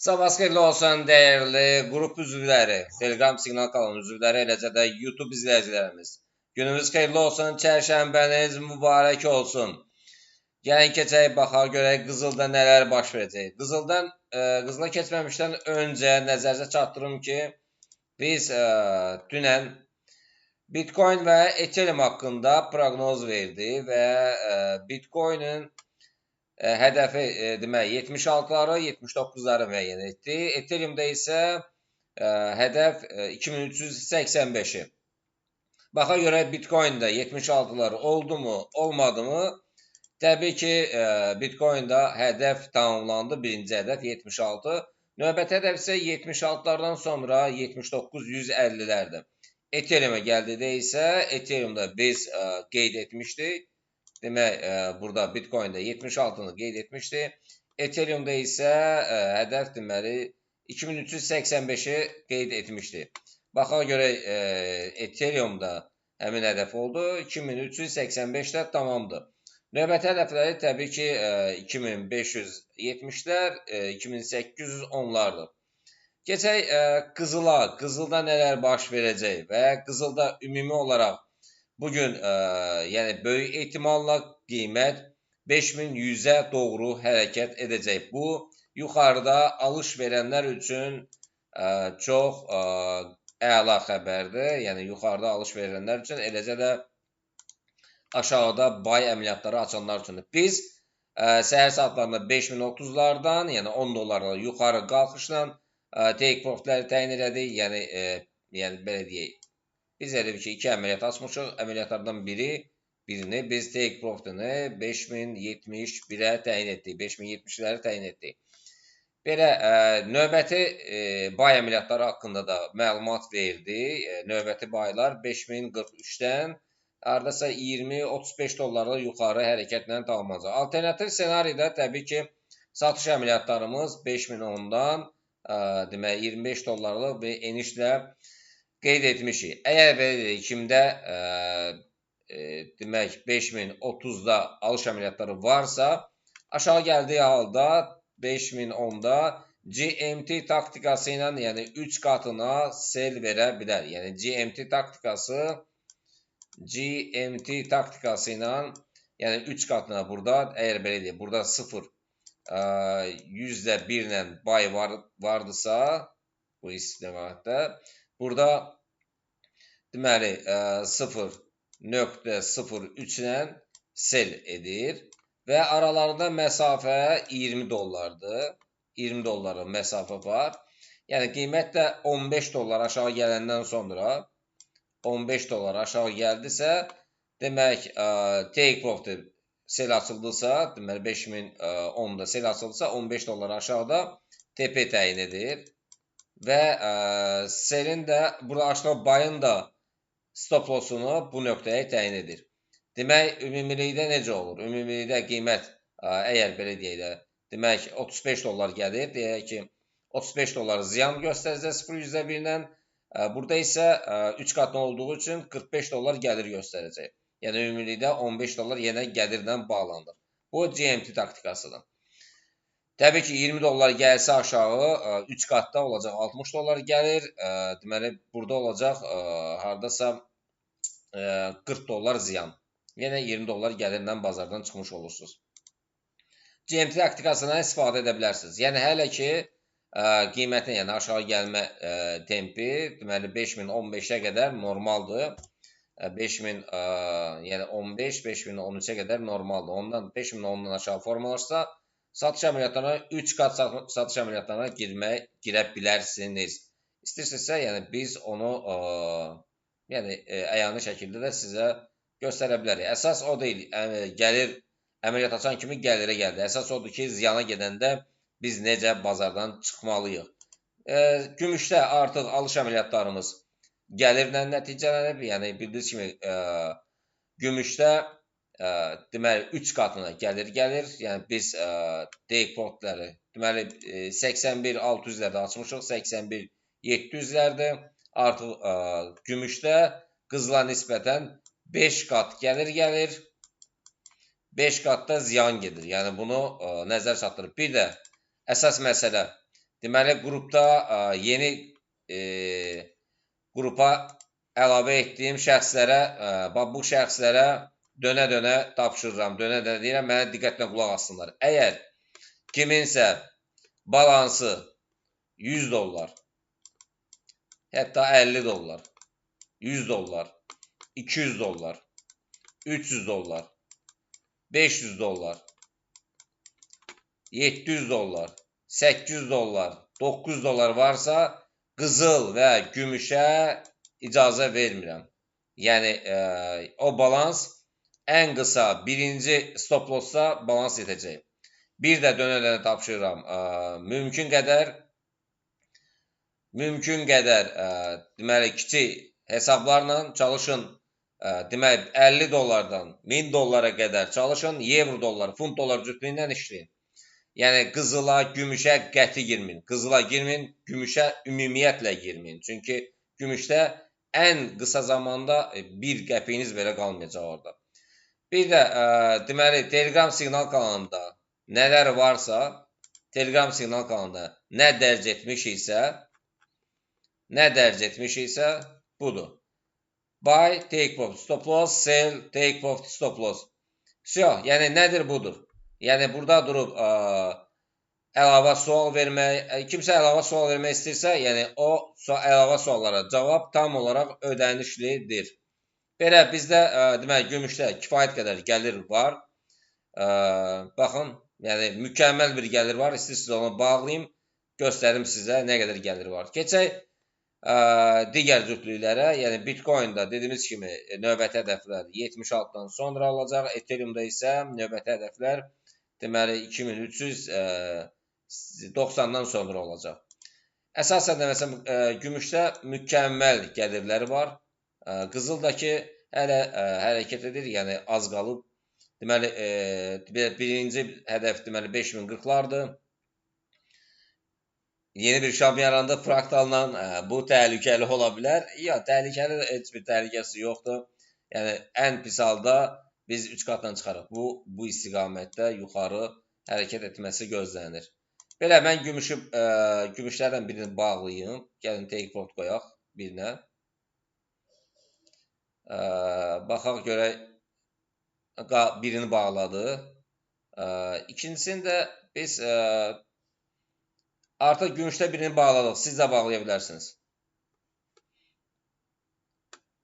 Sabahınız xeyirli olsun değerli qrup üzvləri, Telegram siqnal kanalı üzvləri, eləcə də YouTube izləyicilərimiz. Gününüz xeyirli olsun, çərşənbəniz mübarək olsun. Gəlin keçək baxaq görək Qızılda nələr baş verəcək. Qızıla keçməmişdən öncə nəzərinizə çatdırım ki, biz dünən Bitcoin və Ethereum haqqında proqnoz verdi və Bitcoin'in hədəfi demək 76'ları, 79'ları müəyyən etdi. Ethereum'da isə hədəf 2385'i. Baxa görə Bitcoin'da 76'ları oldu mu, olmadı mı? Təbii ki, Bitcoin'da hədəf tamamlandı. Birinci hədəf 76. Növbəti hədəf isə 76'lardan sonra 79-150'lərdir. Ethereum'a gəldidə isə Ethereum'da biz qeyd etmişdik. Demək, burada Bitcoin'da 76'nı qeyd etmişdi. Ethereum'da isə hədəf deməli 2385'i qeyd etmişdi. Baxaq görək Ethereum'da həmin hədəf oldu. 2385'də tamamdır. Növbəti hədəfləri təbii ki 2570'lər, 2810'lardır. Keçək Qızıla. Qızılda nələr baş verəcək və Qızılda ümumi olaraq bugün yəni böyük ehtimalla qiymət 5100'ə doğru hərəkət edəcək. Bu yuxarıda alış verənlər üçün çox əla xəbərdir. Yəni yuxarıda alış verənlər üçün, eləcə də aşağıda buy əməliyyatları açanlar üçün. Biz səhər saatlarında 5030'lardan, yəni 10 dollarla yuxarı qalxışla take profitləri təyin elədik. Yəni belə deyək. Biz elə bir ki, 2 əməliyyat açmışıq. Əməliyyatlardan birini biz take profitini 5071'ə təyin etdik. 5070'ləri təyin etdik. Belə növbəti buy əməliyyatları haqqında da məlumat verdi. Növbəti buylar 5043'dən hardasa 20-35 dollarla yuxarı hərəkətlə tamamlanacaq. Alternativ ssenariydə təbii ki, satış əməliyyatlarımız 5010'dan demək 25 dollarlıq bir enişlə qeyd etmişik. Əgər belə kimdə demək 5030'da alış əməliyyatları varsa, aşağı gəldiyi halda 5010'da GMT taktikası ilə, yəni 3 qatına sell verə bilər. Yəni GMT taktikası ilə, yəni 3 qatına burada, əgər belə deyək, burada 0 %1 ilə buy vardısa, bu istiqamətdə, burada deməli 0.03 ilə sell edir və aralarında məsafə 20 dollardır. 20 dolların məsafə var. Yəni qiymət də 15 dollar aşağı gələndən sonra 15 dollar aşağı gəldisə, demək take profit sell açıldısa, deməli 5010'da sell açıldısa 15 dollar aşağıda TP təyin edir və sellin də burada aşağı buy'ın da stop loss'unu bu nöqtəyə təyin edir. Demək ümumilikdə necə olur? Ümumilikdə qiymət əgər belə deyək də, demək 35 dollar gəlir, deyək ki 35 dollar ziyan göstərəcək 0.1 ilə. Burada isə 3 qatına olduğu üçün 45 dollar gəlir göstərəcək. Yəni ümumilikdə 15 dollar yenə gəlirlə bağlandır. Bu GMT taktikasıdır. Təbii ki 20 dollar gəlsə aşağı 3 qatda olacaq 60 dollar gəlir. Deməli burada olacaq hardasa 40 dollar ziyan. Yenə 20 dollar gəlirlə bazardan çıxmış olursunuz. GMT taktikasından istifadə edə bilərsiniz. Yəni hələ ki qiymətin, yəni aşağı gəlmə tempi deməli 5015'ə qədər normaldır. 5000 yəni 15, 5013'ə qədər normaldır. Ondan 5010'dan aşağı formalaşsa satış əməliyyatlarına 3 qat satış əməliyyatlarına girə bilərsiniz. İstəyirsinizsə, yəni biz onu yəni əyani şəkildə də sizə göstərə bilərik. Əsas o deyil. Gəlir əməliyyat açan kimi gəlirə gəldi. Əsas odur ki, ziyana gedəndə biz necə bazardan çıxmalıyıq. Gümüşdə artıq alış əməliyyatlarımız gəlirlə nəticələnib. Yəni bildiyiniz kimi gümüşdə deməli 3 qatına gəlir. Yəni biz take profitləri deməli 81-600'lərdə açmışıq, 81-700'lərdir. Artıq gümüşdə qızıla nisbətən 5 qat gəlir. 5 qatda ziyan gedir. Yəni bunu nəzər çatdırıb. Bir də əsas məsələ deməli qrupda yeni qrupa əlavə etdiyim şəxslərə, bu şəxslərə dönə-dönə tapşırıram, dönə-dönə deyirəm, mənə diqqətlə qulaq assınlar. Əgər kiminsə balansı $100, hətta $50, $100, $200, $300, $500, $700, $800, $900 varsa, qızıl və gümüşə icazə vermirəm. Yəni, o balans ən qısa birinci stop lossda balans yetəcək. Bir də dönə-dönə tapşırıram, mümkün qədər deməli, kiçik hesablarla çalışın, deməli, $50-dan $1000 qədər çalışın, euro, dollar, funt, dollar cütlüyündən işləyin. Yəni, qızıla, gümüşə qəti girməyin. Qızıla girməyin, gümüşə ümumiyyətlə girməyin. Çünki gümüşdə ən qısa zamanda 1 qəpiyiniz belə qalmayacaq orada. Bir də, deməli, Telegram siqnal kanalında nələr varsa, Telegram siqnal kanalında nə dərc etmişiksə, budur. Buy, take profit, stop loss, sell, take profit, stop loss. Yəni, nədir budur? Yəni, burada durub əlavə sual vermək, kimsə əlavə sual vermək istəyirsə, yəni o əlavə suallara cavab tam olaraq ödənişlidir. Belə, bizdə, deməli, gümüşdə kifayət qədər gəlir var. Baxın, yəni, mükəmməl bir gəlir var. İstəyirsiniz onu bağlayayım, göstərim sizə nə qədər gəlir var. Keçək digər cütlüklərə, yəni Bitcoin-da dediyimiz kimi növbəti hədəflər 76-dan sonra olacaq. Ethereum-da isə növbəti hədəflər deməli 2390-dan sonra olacaq. Əsasən də məsələn gümüşdə mükəmməl gəlirləri var. Qızıldakı hələ hərəkət edir, yəni az qalıb. Deməli birinci hədəf deməli 5040-lardır. Yeni bir şam yarandı fraktalla. Bu təhlükəli ola bilər. Yox, təhlükəli heç bir təhlükəsi yoxdur. Yəni ən pis halda biz 3 qatdan çıxarıq. Bu istiqamətdə yuxarı hərəkət etməsi gözlənilir. Belə mən gümüşlərdən birini bağlayım. Gəlin take profit qoyaq birinə. Baxaq görək birini bağladı. İkincisini də biz artıq gümüşdə birini bağladıq. Siz də bağlaya bilərsiniz.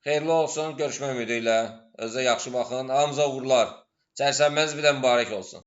Xeyirli olsun. Görüşmək ümidi ilə. Özünüzə yaxşı baxın. Hamınıza uğurlar. Çərşənbəniz bir də mübarək olsun.